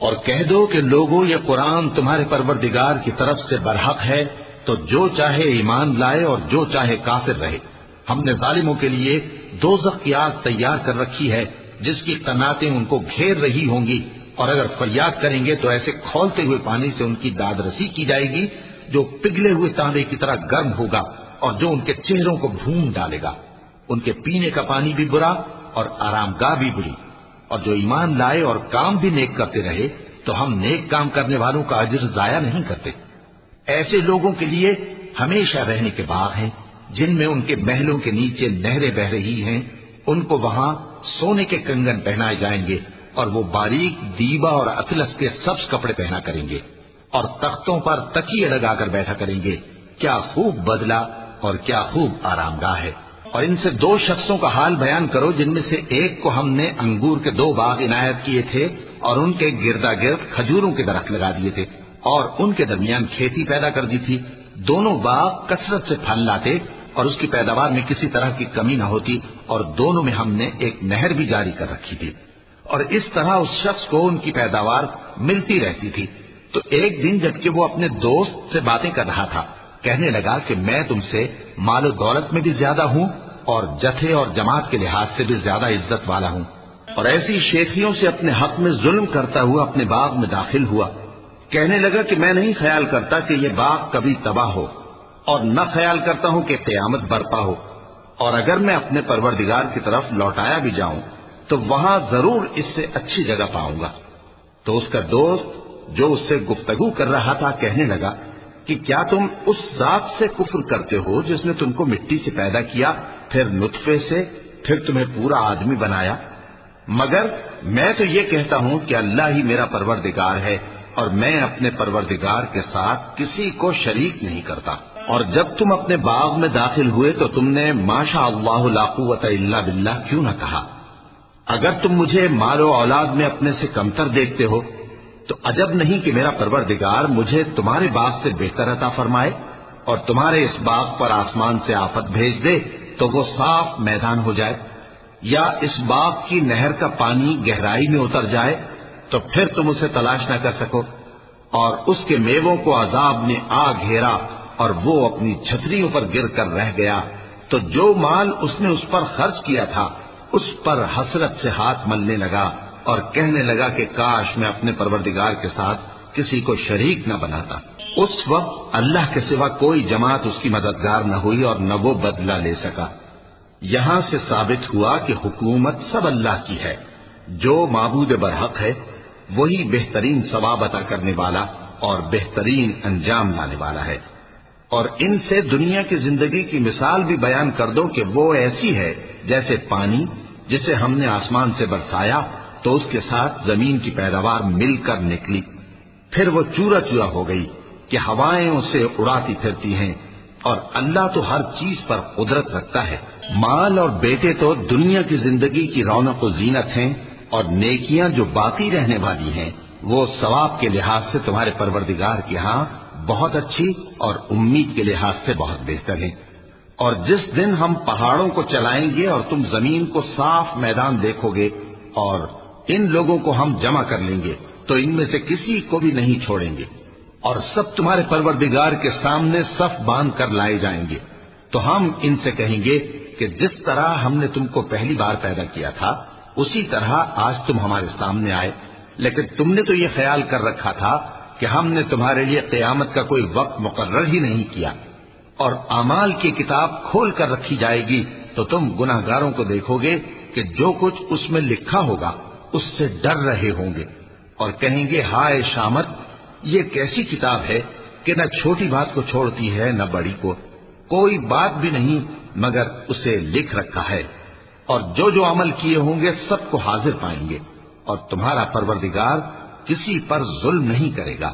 اور کہہ دو کہ لوگوں یہ قرآن تمہارے پروردگار کی طرف سے برحق ہے، تو جو چاہے ایمان لائے اور جو چاہے کافر رہے۔ ہم نے ظالموں کے لیے دوزخ کی آگ تیار کر رکھی ہے جس کی قناتیں ان کو گھیر رہی ہوں گی، اور اگر فریاد کریں گے تو ایسے کھولتے ہوئے پانی سے ان کی داد رسی کی جائے گی جو پگھلے ہوئے تانبے کی طرح گرم ہوگا اور جو ان کے چہروں کو بھون ڈالے گا۔ ان کے پینے کا پانی بھی برا اور آرام گاہ بھی بری۔ اور جو ایمان لائے اور کام بھی نیک کرتے رہے تو ہم نیک کام کرنے والوں کا اجر ضائع نہیں کرتے۔ ایسے لوگوں کے لیے ہمیشہ رہنے کے باغ ہیں جن میں ان کے محلوں کے نیچے نہریں بہ رہی ہیں، ان کو وہاں سونے کے کنگن پہنائے جائیں گے اور وہ باریک دیبا اور اطلس کے سبز کپڑے پہنا کریں گے اور تختوں پر تکیے لگا کر بیٹھا کریں گے۔ کیا خوب بدلہ اور کیا خوب آرام گاہ ہے۔ اور ان سے دو شخصوں کا حال بیان کرو جن میں سے ایک کو ہم نے انگور کے 2 باغ عنایت کیے تھے اور ان کے گردا گرد کھجوروں کے درخت لگا دیے تھے اور ان کے درمیان کھیتی پیدا کر دی تھی۔ دونوں باغ کثرت سے پھل لاتے اور اس کی پیداوار میں کسی طرح کی کمی نہ ہوتی، اور دونوں میں ہم نے ایک نہر بھی جاری کر رکھی تھی، اور اس طرح اس شخص کو ان کی پیداوار ملتی رہتی تھی۔ تو ایک دن جبکہ وہ اپنے دوست سے باتیں کر رہا تھا، کہنے لگا کہ میں تم سے مال و دولت میں بھی زیادہ ہوں اور جتھے اور جماعت کے لحاظ سے بھی زیادہ عزت والا ہوں، اور ایسی شیخیوں سے اپنے حق میں ظلم کرتا ہوا اپنے باغ میں داخل ہوا۔ کہنے لگا کہ میں نہیں خیال کرتا کہ یہ باغ کبھی تباہ ہو، اور نہ خیال کرتا ہوں کہ قیامت برپا ہو، اور اگر میں اپنے پروردگار کی طرف لوٹایا بھی جاؤں تو وہاں ضرور اس سے اچھی جگہ پاؤں گا۔ تو اس کا دوست جو اس سے گفتگو کر رہا تھا کہنے لگا کہ کیا تم اس ذات سے کفر کرتے ہو جس نے تم کو مٹی سے پیدا کیا، پھر نطفے سے، پھر تمہیں پورا آدمی بنایا؟ مگر میں تو یہ کہتا ہوں کہ اللہ ہی میرا پروردگار ہے اور میں اپنے پروردگار کے ساتھ کسی کو شریک نہیں کرتا۔ اور جب تم اپنے باغ میں داخل ہوئے تو تم نے ماشاء اللہ لا قوت الا باللہ کیوں نہ کہا؟ اگر تم مجھے مال و اولاد میں اپنے سے کمتر دیکھتے ہو تو عجب نہیں کہ میرا پروردگار مجھے تمہارے باغ سے بہتر عطا فرمائے اور تمہارے اس باغ پر آسمان سے آفت بھیج دے تو وہ صاف میدان ہو جائے، یا اس باغ کی نہر کا پانی گہرائی میں اتر جائے تو پھر تم اسے تلاش نہ کر سکو، اور اس کے میووں کو عذاب نے آ گھیرا اور وہ اپنی چھتریوں پر گر کر رہ گیا، تو جو مال اس نے اس پر خرچ کیا تھا اس پر حسرت سے ہاتھ ملنے لگا اور کہنے لگا کہ کاش میں اپنے پروردگار کے ساتھ کسی کو شریک نہ بناتا۔ اس وقت اللہ کے سوا کوئی جماعت اس کی مددگار نہ ہوئی اور نہ وہ بدلہ لے سکا۔ یہاں سے ثابت ہوا کہ حکومت سب اللہ کی ہے، جو معبود برحق ہے وہی بہترین ثواب عطا کرنے والا اور بہترین انجام لانے والا ہے۔ اور ان سے دنیا کی زندگی کی مثال بھی بیان کر دو کہ وہ ایسی ہے جیسے پانی جسے ہم نے آسمان سے برسایا تو اس کے ساتھ زمین کی پیداوار مل کر نکلی، پھر وہ چورا چورا ہو گئی کہ ہوائیں اسے اڑاتی پھرتی ہیں، اور اللہ تو ہر چیز پر قدرت رکھتا ہے۔ مال اور بیٹے تو دنیا کی زندگی کی رونق و زینت ہیں، اور نیکیاں جو باقی رہنے والی ہیں وہ ثواب کے لحاظ سے تمہارے پروردگار کے ہاں بہت اچھی اور امید کے لحاظ سے بہت بہتر ہیں۔ اور جس دن ہم پہاڑوں کو چلائیں گے اور تم زمین کو صاف میدان دیکھو گے اور ان لوگوں کو ہم جمع کر لیں گے تو ان میں سے کسی کو بھی نہیں چھوڑیں گے، اور سب تمہارے پروردگار کے سامنے صف باندھ کر لائے جائیں گے، تو ہم ان سے کہیں گے کہ جس طرح ہم نے تم کو پہلی بار پیدا کیا تھا اسی طرح آج تم ہمارے سامنے آئے، لیکن تم نے تو یہ خیال کر رکھا تھا کہ ہم نے تمہارے لیے قیامت کا کوئی وقت مقرر ہی نہیں کیا، اور اعمال کی کتاب کھول کر رکھی جائے گی تو تم گناہگاروں کو دیکھو گے کہ جو کچھ اس میں لکھا ہوگا اس سے ڈر رہے ہوں گے اور کہیں گے ہائے شامت، یہ کیسی کتاب ہے کہ نہ چھوٹی بات کو چھوڑتی ہے نہ بڑی کو، کوئی بات بھی نہیں مگر اسے لکھ رکھا ہے، اور جو عمل کیے ہوں گے سب کو حاضر پائیں گے، اور تمہارا پروردگار کسی پر ظلم نہیں کرے گا۔